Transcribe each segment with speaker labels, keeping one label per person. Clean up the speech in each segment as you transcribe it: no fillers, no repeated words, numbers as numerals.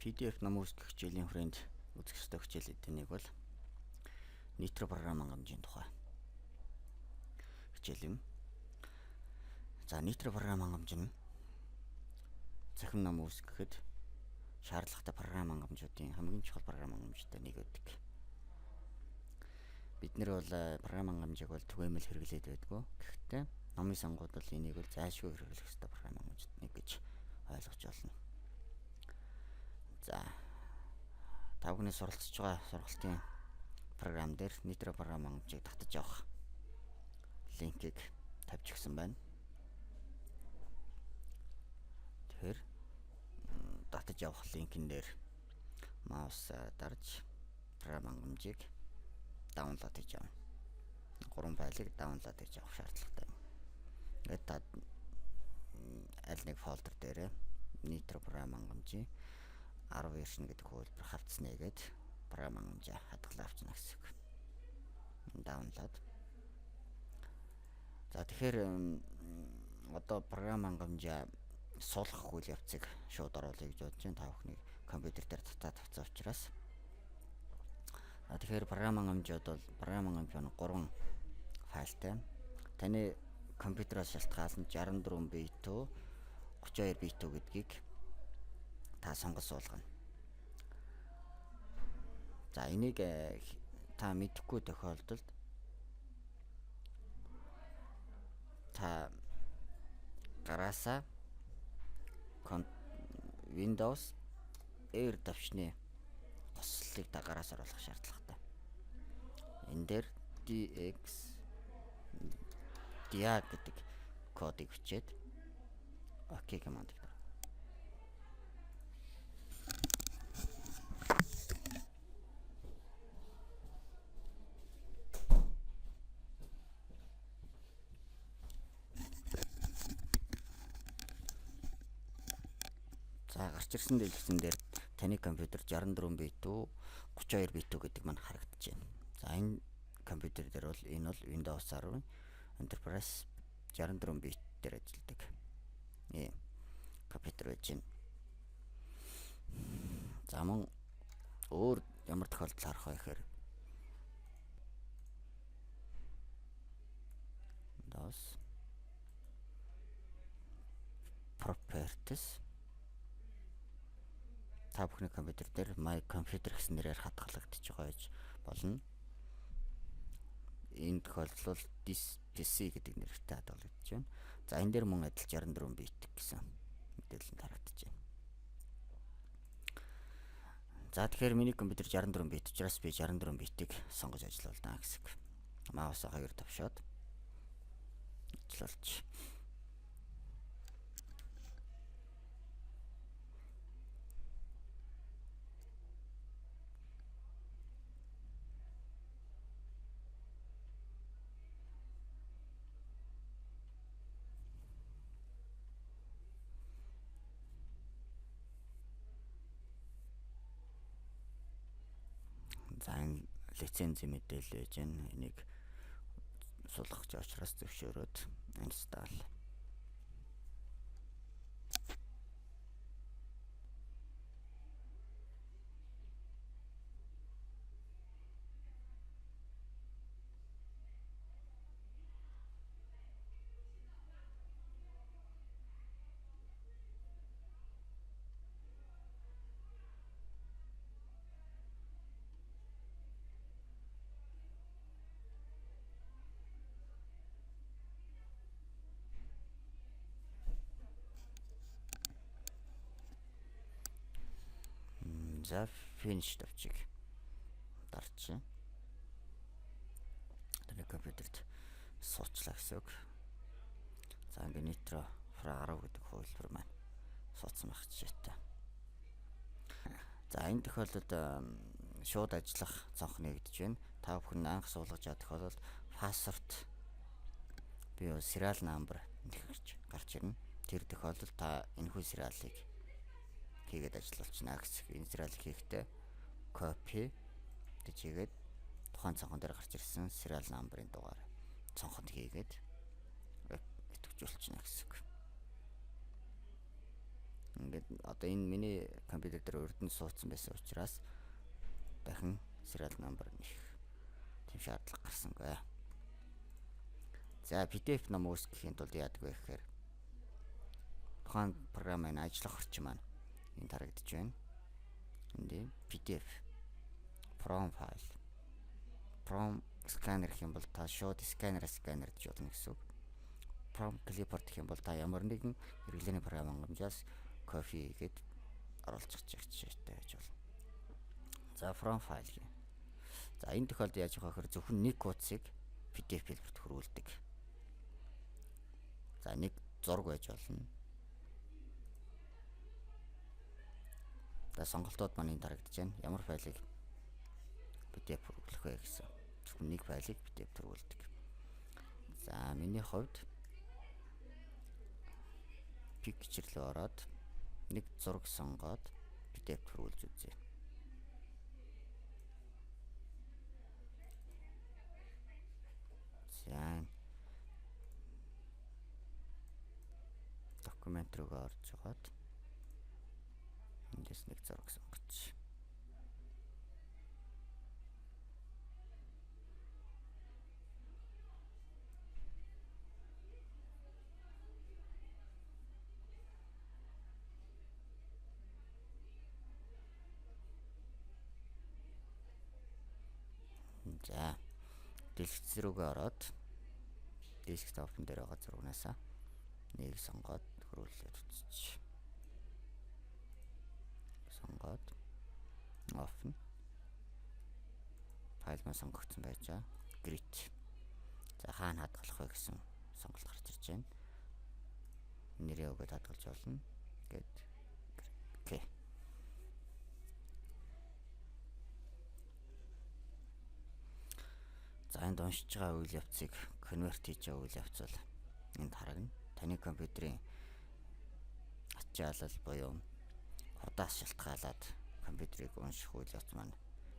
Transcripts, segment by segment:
Speaker 1: PDF ном үүсгэх хичээлийн хүрээнд үзэх ёстой хичээлүүдийн нэг бол Nitro програм хангамжийн тухай хичээл юм. За Nitro програм хангамж нь цахим ном үүсгэхэд шаардлагатай програм хангамжуудын хамгийн чухал програм хангамжтай нэг гэдэг. Бид нэр бол програм хангамжийг бол түгээмэл хэрэглээд байдгүй. Гэхдээ номын сонгууд бол энийг бол зайлшгүй хэрэглэх ёстой програм хангамжтай нэг гэж ойлгож байна. За та бүхний суралцж байгаа сургалтын програм дээр Nitro програм хангамжийг татаж авах линкийг тавьж өгсөн байна. Тэгэхээр татаж авах линкэн дээр маус дарж програм хангамжийг даунлоод хийж авна. 3 файлыг даунлоод хийж авах шаардлагатай. Ингээд та аль нэг фолдер дээр Nitro програм хангамжийн 10 вершн гэдэг хөлбөр хавцснаа гээд програм хангамжаа хадгалаа авчна гэсэн үг. Даунлоод. За тэгэхээр одоо програм хангамжаа суулгах үйл явцыг шууд оруулъя гэж бодож байна. Та бүхний компьютер дээр татаад авсан учраас. Тэгэхээр програм хангамжууд бол програм хангамж нь 3 файлтай. Таны компьютероос шалтгаалсан 64 бит үү 32 бит үү гэдгийг та сонгож суулгана. За энийг та мэдэхгүй тохиолдолд та гараасаа Windows Air давчны хослолыг та гараас оруулах шаардлагатай. Энэ дээр dia гэдэг кодыг бичээд OK командыг дарна. За гарч ирсэн дэлгэцэн дээр таны компьютер 64 бит үү 32 бит үү гэдэг маань харагдаж байна. За энэ компьютер дээр бол энэ бол Windows 10 Enterprise 64 бит дээр ажилладаг. Ийм компьютер байж байна. За мөн өөр ямар тохиолдол харах вэ гэхээр Windows Properties та бүхний компьютер дээр My Computer гэсэн нэрээр хадгалагдаж байгаа гэж болно. Энэ тохиолдол бол This PC гэдэг нэртэй хадгалагдаж байна. За энэ дээр мөн адил 64 бит гэсэн мэдээлэл харагдаж байна. За тэгэхээр миний компьютер 64 бит учраас би 64 битийг сонгож ажиллуулнаа гэсэн. Маусаа хоёр тавшаад ажиллуулж. За энэ лицензийн мэдээлэл байж байна. Энийг суулгах учраас зөвшөөрөөд install. За finish тавчиг дарж. Тэр компьютерт суучлаа гэсэн үг. За ингээ Nitro Pro 10 гэдэг хөлбөр маань суудсан байх жишээтэй. За энэ тохиолдолд шууд ажиллах цонх нэгдэж байна. Та бүхэн анх суулгаж байгаа тохиолдолд password буюу serial number гарч ирнэ. Тэр тохиолдолд та энэхүү serial-ыг хийгээд ажиллуулчихна гэсэн. Энэ serial-ыг хийхдээ copy гэж хийгээд тухайн цонхон дээр гарч ирсэн serial number-ын дугаар цонхонд хийгээд идэвхжүүлчихна гэсэн. ингээд одоо энэ миний компьютер дээр урд нь суудсан байсан учраас дахин serial number нэх тийм шаардлага гарсангүй. За PDF ном үүсгэхийн тулд яадаг вэ гэхээр тухайн програмын ажиллах орчин маань энд харагдаж байна. Энд PDF from file from scanner гэх юм бол та шууд сканераар сканердж болно гэсэн үг. From clipboard гэх юм бол та ямар нэгэн хэрэглээний програм хангамжаас копи хийгээд оруулах жишээтэй байж болно. За from file гэх. За энэ тохиолдолд яаж явах вэ? Зөвхөн нэг хуудсыг PDF хэлбэрт хөрвүүлдэг. За нэг зураг байж болно. За сонголтууд маань энд харагдаж байна. Ямар файлыг PDF хөрвүүлэх вэ гэсэн. Зөвхөн нэг файлыг PDF хөрвүүлдэг. За миний хувьд picture руу ороод нэг зураг сонгоод PDF хөрвүүлж үзье. За документ руу орж жагаад эндээс нэг зураг сонгоч. За дэлгэц рүүгээ ороод десктопн дээр байгаа зурагнаасаа нэг сонгоод хөрвүүлээд үзчих. Сонгоод open. Файл маань сонгогдсон байж байгаа. Grid. За хаана хадгалах вэ гэсэн сонголт гарч ирж байна. Нэрээ өгөөд хадгалж болно. Гэт. Окей. За энд уншиж байгаа үйл явцыг конверт хийж байгаа үйл явц бол энд харагна. Таны компьютерийн ачаалал буюу хурдаас шалтгаалаад компьютерийг унших үйл явц маань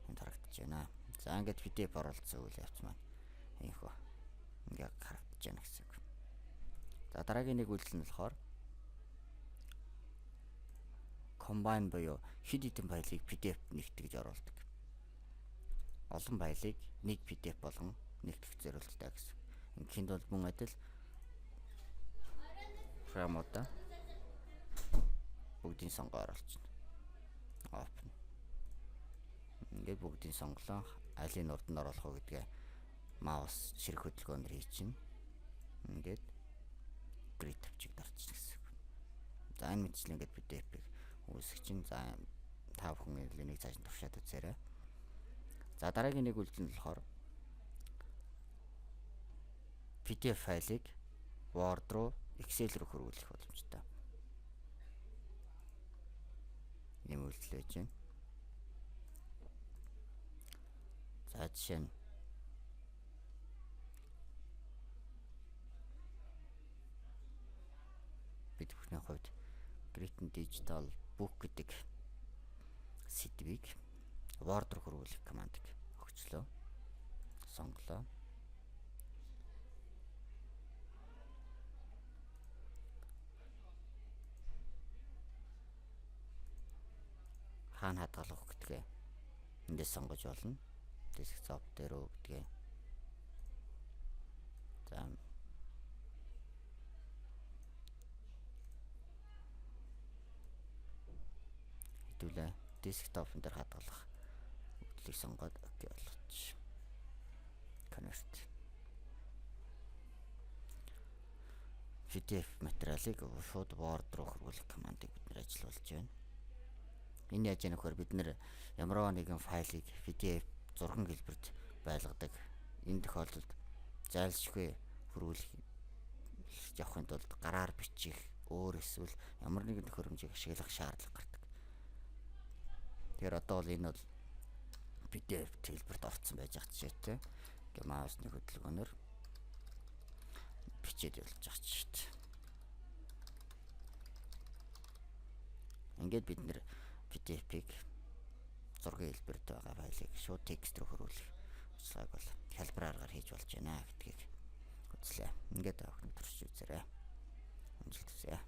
Speaker 1: энд харагдаж байна. За ингээд PDF оролцсон үйл явц маань ийхүү ингээд харагдаж байна гэсэн үг. За дараагийн нэг үйлдэл нь болохоор combine буюу хэд хэдэн файлыг PDF-т нэгтгэж оруулдаг. Олон файлыг нэг PDF болгон нэгтгэх зорилттой гэсэн. Ингээнд бол мөн адил програмуудаа бүгдийг сонгоо оруулчихна. Open. Ингээд бүгдийг сонголоо. Алийг урд нь оруулах уу гэдгээ маус ширхэг хөдөлгөөнөөр хийчихнэ. Ингээд grid тавьчих дарчихна гэсэн үг. За энэ мэтчлэн ингээд PDF-ийг үүсгэж чинь. За та бүхэн энийг цааш нь туршаад үзээрэй. За дараагийн нэг үйлдэл нь болохоор PDF файлыг Word руу Excel руу хөрвүүлэх боломжтой. Ийм үйлдэл байж байна. За жишээ нь бид бүхний хувьд Grid Digital Book гэдэг сэдвийг Word руу хөрвүүлэх командыг өгчлөө. Сонголоо. Хаана хадгалах гэдгээ эндээс сонгож болно. Desktop дээр үү гэдгээ. За хэдүүлээ desktop-ын дээр хадгалах үйлдэлийг сонгоод окей болгоч. Convert. PDF материалыг шууд Word руу хөрвүүлэх командыг бид нэр ажиллуулж байна. Энэ яаж яах вэ? Бид нэр ямар нэгэн файлыг PDF зургийн хэлбэрт байлгадаг. Энэ тохиолдолд зайлшгүй хөрвүүлэх явахын тулд гараар бичих, өөр эсвэл ямар нэгэн төхөөрөмжийг ашиглах шаардлага гардаг. Тэгэхээр одоо бол энэ бол PDF хэлбэрт орсон байж байгаа жишээтэй. Ингээ маусны хөдөлгөөнөөр бичээд явуулж байгаа жишээтэй. Ингээд бид нэр PDF-ийг зургийн хэлбэрт байгаа файлыг шууд текст рүү хөрвүүлэх ажиллагааг бол хялбар аргаар хийж болж байна гэдгийг үзлээ. Ингээд авах нь туршиж үзээрэй. Амжилт хүсье.